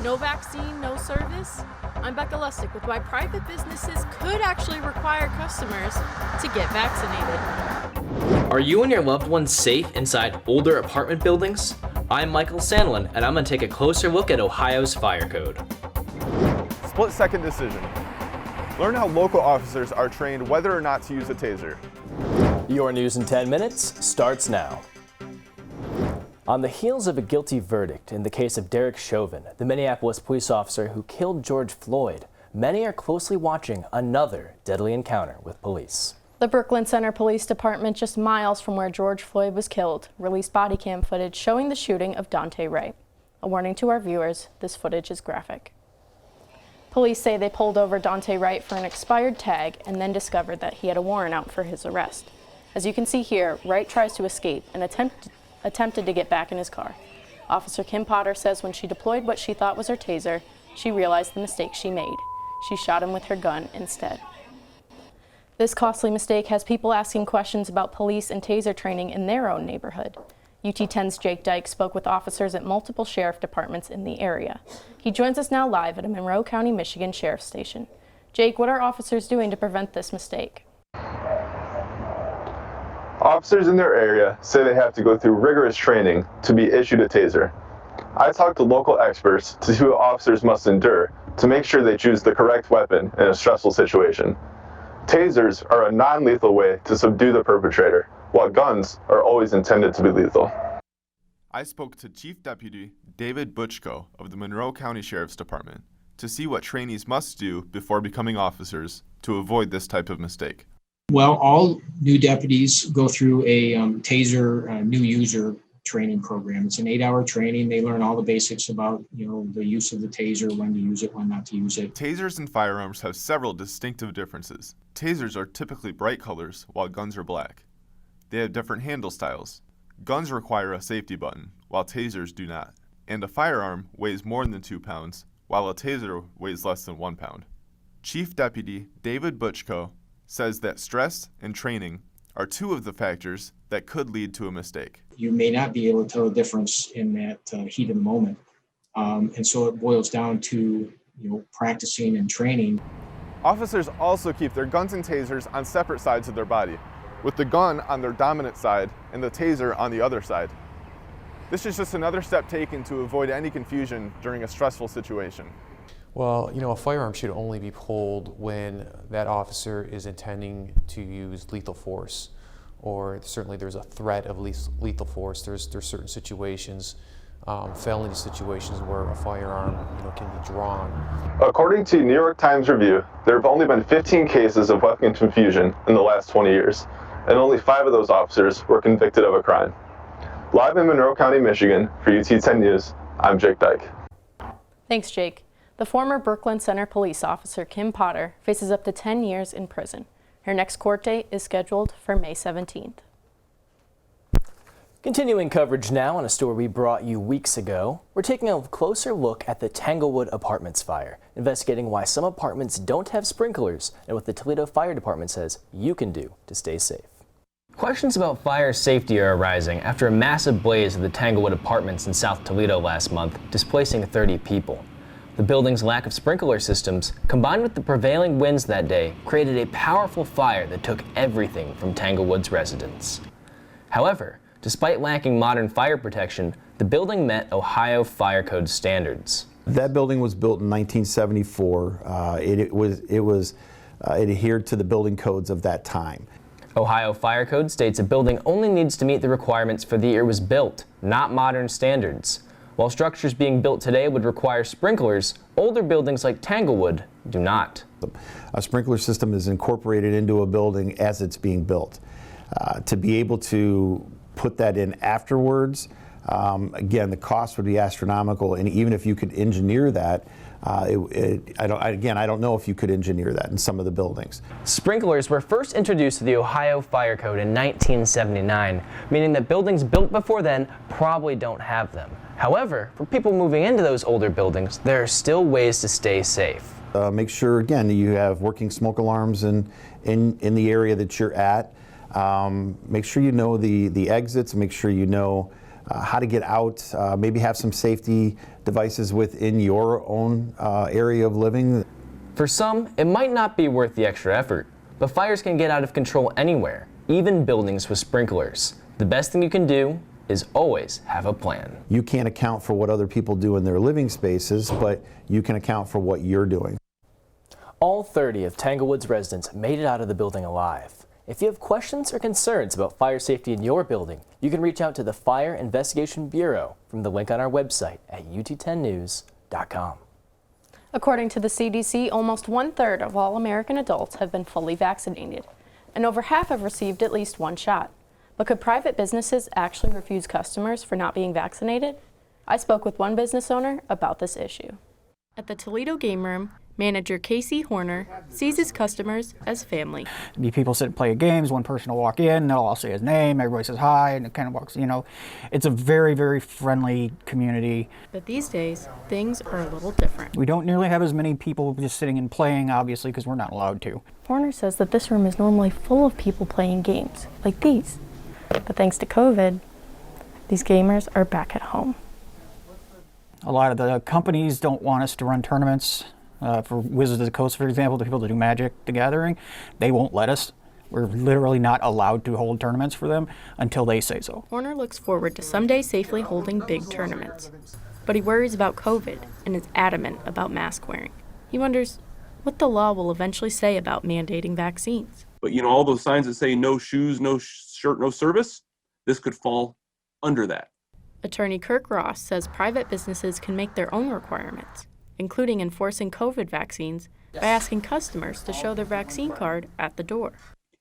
No vaccine, no service? I'm Becca Lustig with why private businesses could actually require customers to get vaccinated. Are you and your loved ones safe inside older apartment buildings? I'm Michael Sandlin, and I'm going to take a closer look at Ohio's fire code. Split-second decision. Learn how local officers are trained whether or not to use a taser. Your news in 10 minutes starts now. On the heels of a guilty verdict in the case of Derek Chauvin, the Minneapolis police officer who killed George Floyd, many are closely watching another deadly encounter with police. The Brooklyn Center Police Department, just miles from where George Floyd was killed, released body cam footage showing the shooting of Daunte Wright. A warning to our viewers, this footage is graphic. Police say they pulled over Daunte Wright for an expired tag and then discovered that he had a warrant out for his arrest. As you can see here, Wright tries to escape and attempted to get back in his car. Officer Kim Potter says when she deployed what she thought was her taser, she realized the mistake she made. She shot him with her gun instead. This costly mistake has people asking questions about police and taser training in their own neighborhood. UT 10's Jake Dyke spoke with officers at multiple sheriff departments in the area. He joins us now live at a Monroe County, Michigan sheriff's station. Jake, what are officers doing to prevent this mistake? Officers in their area say they have to go through rigorous training to be issued a taser. I talked to local experts to see what officers must endure to make sure they choose the correct weapon in a stressful situation. Tasers are a non-lethal way to subdue the perpetrator, while guns are always intended to be lethal. I spoke to Chief Deputy David Buchko of the Monroe County Sheriff's Department to see what trainees must do before becoming officers to avoid this type of mistake. Well, all new deputies go through a taser new user training program. It's an 8-hour training. They learn all the basics about, the use of the taser, when to use it, when not to use it. Tasers and firearms have several distinctive differences. Tasers are typically bright colors, while guns are black. They have different handle styles. Guns require a safety button, while tasers do not. And a firearm weighs more than 2 pounds, while a taser weighs less than 1 pound. Chief Deputy David Buchko says that stress and training are two of the factors that could lead to a mistake. You may not be able to tell the difference in that heat of the moment. And so it boils down to, practicing and training. Officers also keep their guns and tasers on separate sides of their body, with the gun on their dominant side and the taser on the other side. This is just another step taken to avoid any confusion during a stressful situation. Well, a firearm should only be pulled when that officer is intending to use lethal force, or certainly there's a threat of lethal force. There's certain situations, felony situations, where a firearm, can be drawn. According to New York Times review, there have only been 15 cases of weapon confusion in the last 20 years, and only 5 of those officers were convicted of a crime. Live in Monroe County, Michigan, for UT 10 News, I'm Jake Dyke. Thanks, Jake. The former Brooklyn Center police officer Kim Potter faces up to 10 years in prison. Her next court date is scheduled for May 17th. Continuing coverage now on a story we brought you weeks ago, we're taking a closer look at the Tanglewood Apartments fire, investigating why some apartments don't have sprinklers and what the Toledo Fire Department says you can do to stay safe. Questions about fire safety are arising after a massive blaze at the Tanglewood Apartments in South Toledo last month, displacing 30 people. The building's lack of sprinkler systems, combined with the prevailing winds that day, created a powerful fire that took everything from Tanglewood's residents. However, despite lacking modern fire protection, the building met Ohio Fire Code standards. That building was built in 1974. It adhered to the building codes of that time. Ohio Fire Code states a building only needs to meet the requirements for the year it was built, not modern standards. While structures being built today would require sprinklers, older buildings like Tanglewood do not. A sprinkler system is incorporated into a building as it's being built. To be able to put that in afterwards, again, the cost would be astronomical, and even if you could engineer that, I don't know if you could engineer that in some of the buildings. Sprinklers were first introduced to the Ohio Fire Code in 1979, meaning that buildings built before then probably don't have them. However, for people moving into those older buildings, there are still ways to stay safe. Make sure, again, you have working smoke alarms in the area that you're at. Make sure you know the exits, make sure you know how to get out, maybe have some safety devices within your own area of living. For some, it might not be worth the extra effort, but fires can get out of control anywhere, even buildings with sprinklers. The best thing you can do is always have a plan. You can't account for what other people do in their living spaces, but you can account for what you're doing. All 30 of Tanglewood's residents made it out of the building alive. If you have questions or concerns about fire safety in your building, you can reach out to the Fire Investigation Bureau from the link on our website at ut10news.com. According to the CDC, almost 1/3 of all American adults have been fully vaccinated, and over half have received at least one shot. But could private businesses actually refuse customers for not being vaccinated? I spoke with one business owner about this issue. At the Toledo Game Room, manager Casey Horner sees his customers as family. Be people sit and play games, one person will walk in, they'll all say his name, everybody says hi, and it kind of walks, it's a very, very friendly community. But these days, things are a little different. We don't nearly have as many people just sitting and playing, obviously, because we're not allowed to. Horner says that this room is normally full of people playing games, like these. But thanks to COVID, these gamers are back at home. A lot of the companies don't want us to run tournaments. For Wizards of the Coast, for example, the people that do Magic the Gathering, they won't let us. We're literally not allowed to hold tournaments for them until they say so. Horner looks forward to someday safely holding big tournaments. But he worries about COVID and is adamant about mask wearing. He wonders what the law will eventually say about mandating vaccines. But all those signs that say no shoes, no shirt, no service, this could fall under that. Attorney Kirk Ross says private businesses can make their own requirements, including enforcing COVID vaccines by asking customers to show their vaccine card at the door.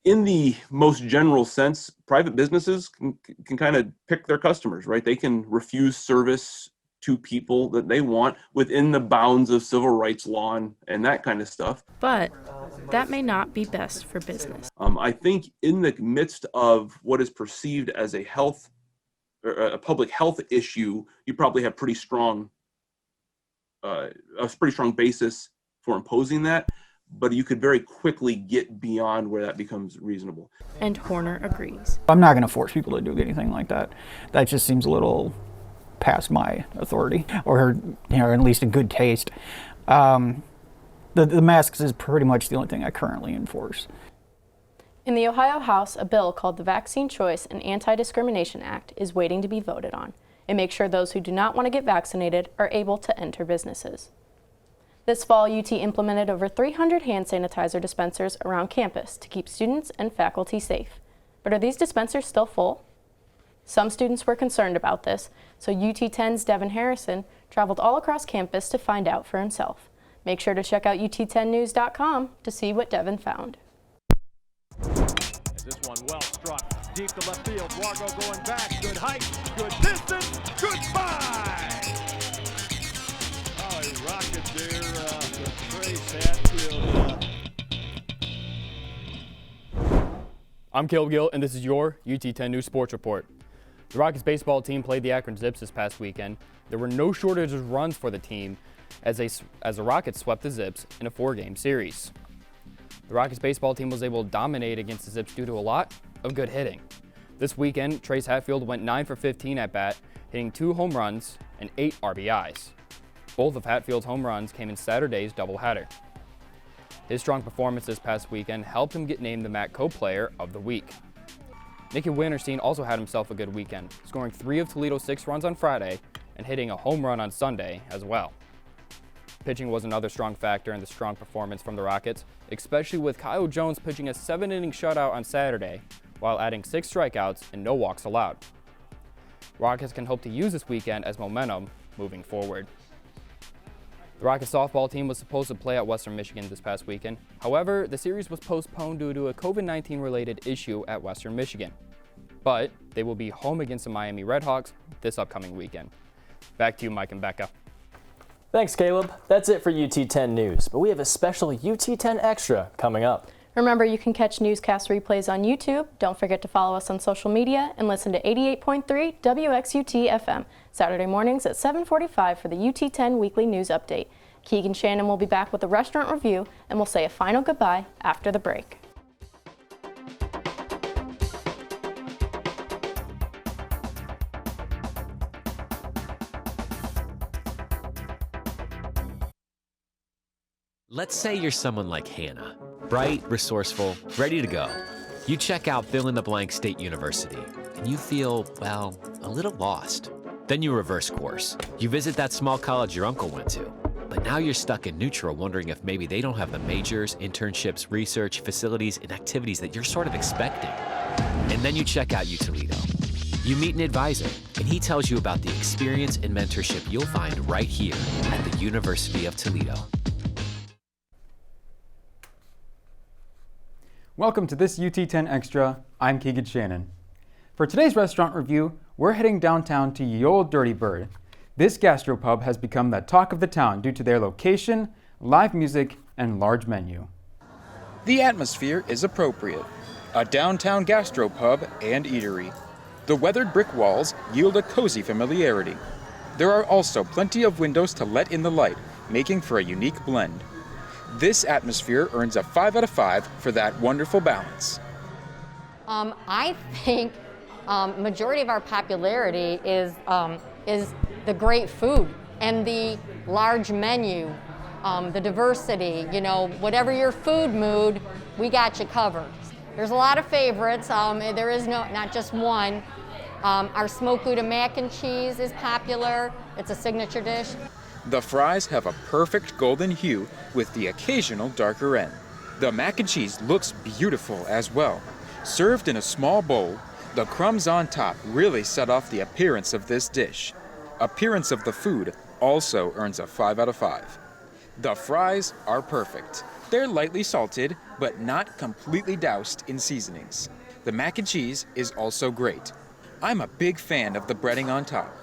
In the most general sense, private businesses can kind of pick their customers, right? They can refuse service to people that they want within the bounds of civil rights law and that kind of stuff. But that may not be best for business. I think in the midst of what is perceived as a public health issue, you probably have a pretty strong basis for imposing that, but you could very quickly get beyond where that becomes reasonable. And Horner agrees. I'm not going to force people to do anything like that. That just seems a little past my authority, or at least in good taste. The masks is pretty much the only thing I currently enforce. In the Ohio House, a bill called the Vaccine Choice and Anti-Discrimination Act is waiting to be voted on. It makes sure those who do not want to get vaccinated are able to enter businesses. This fall, UT implemented over 300 hand sanitizer dispensers around campus to keep students and faculty safe. But are these dispensers still full? Some students were concerned about this, so UT10's Devin Harrison traveled all across campus to find out for himself. Make sure to check out ut10news.com to see what Devin found. This one well struck, deep to left field. Wargo going back, good height, good distance, goodbye! Oh, he rocked it there, the Trace Hatfield. I'm Caleb Gill, and this is your UT10 News Sports Report. The Rockets baseball team played the Akron Zips this past weekend. There were no shortage of runs for the team as the Rockets swept the Zips in a 4-game series. The Rockets baseball team was able to dominate against the Zips due to a lot of good hitting. This weekend, Trace Hatfield went 9 for 15 at bat, hitting 2 home runs and 8 RBIs. Both of Hatfield's home runs came in Saturday's doubleheader. His strong performance this past weekend helped him get named the Matco Player of the Week. Nicky Winterstein also had himself a good weekend, scoring 3 of Toledo's 6 runs on Friday and hitting a home run on Sunday as well. Pitching was another strong factor in the strong performance from the Rockets, especially with Kyle Jones pitching a 7-inning shutout on Saturday while adding 6 strikeouts and no walks allowed. Rockets can hope to use this weekend as momentum moving forward. The Rockets softball team was supposed to play at Western Michigan this past weekend. However, the series was postponed due to a COVID-19 related issue at Western Michigan. But they will be home against the Miami Redhawks this upcoming weekend. Back to you, Mike and Becca. Thanks, Caleb. That's it for UT10 News, but we have a special UT10 Extra coming up. Remember, you can catch newscast replays on YouTube. Don't forget to follow us on social media and listen to 88.3 WXUT FM, Saturday mornings at 7:45 for the UT10 Weekly News Update. Keegan Shannon will be back with a restaurant review, and we'll say a final goodbye after the break. Let's say you're someone like Hannah, bright, resourceful, ready to go. You check out fill-in-the-blank State University, and you feel, well, a little lost. Then you reverse course. You visit that small college your uncle went to, but now you're stuck in neutral wondering if maybe they don't have the majors, internships, research, facilities, and activities that you're sort of expecting. And then you check out Toledo. You meet an advisor, and he tells you about the experience and mentorship you'll find right here at the University of Toledo. Welcome to this UT10 Extra. I'm Keegan Shannon. For today's restaurant review, we're heading downtown to Ye Olde Durty Bird. This gastropub has become the talk of the town due to their location, live music, and large menu. The atmosphere is appropriate. A downtown gastropub and eatery. The weathered brick walls yield a cozy familiarity. There are also plenty of windows to let in the light, making for a unique blend. This atmosphere earns a 5 out of 5 for that wonderful balance. I think majority of our popularity is the great food and the large menu, the diversity. You know, whatever your food mood, we got you covered. There's a lot of favorites. There is not just one. Our smoked Gouda mac and cheese is popular. It's a signature dish. The fries have a perfect golden hue with the occasional darker end. The mac and cheese looks beautiful as well. Served in a small bowl, the crumbs on top really set off the appearance of this dish. Appearance of the food also earns a 5 out of 5. The fries are perfect. They're lightly salted, but not completely doused in seasonings. The mac and cheese is also great. I'm a big fan of the breading on top.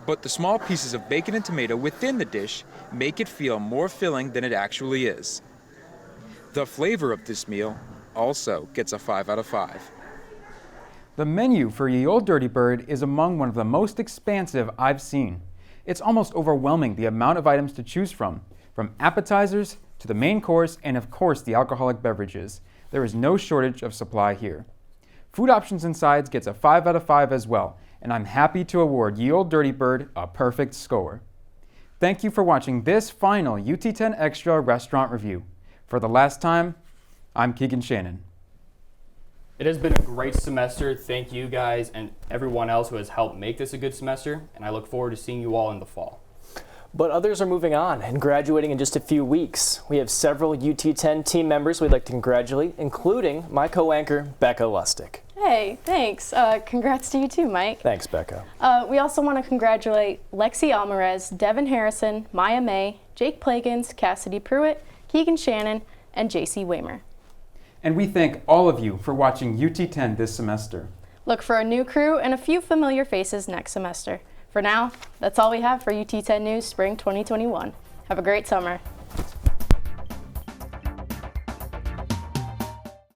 But the small pieces of bacon and tomato within the dish make it feel more filling than it actually is. The flavor of this meal also gets a 5 out of 5. The menu for Ye Olde Durty Bird is among one of the most expansive I've seen. It's almost overwhelming the amount of items to choose from appetizers to the main course and of course the alcoholic beverages. There is no shortage of supply here. Food options and sides gets a 5 out of 5 as well, and I'm happy to award Ye Olde Durty Bird a perfect score. Thank you for watching this final UT10 Extra restaurant review. For the last time, I'm Keegan Shannon. It has been a great semester. Thank you guys and everyone else who has helped make this a good semester, and I look forward to seeing you all in the fall. But others are moving on and graduating in just a few weeks. We have several UT10 team members we'd like to congratulate, including my co-anchor, Becca Lustig. Hey, thanks. Congrats to you too, Mike. Thanks, Becca. We also want to congratulate Lexi Alvarez, Devin Harrison, Maya May, Jake Plagans, Cassidy Pruitt, Keegan Shannon, and JC Waymer. And we thank all of you for watching UT10 this semester. Look for a new crew and a few familiar faces next semester. For now, that's all we have for UT10 News Spring 2021. Have a great summer.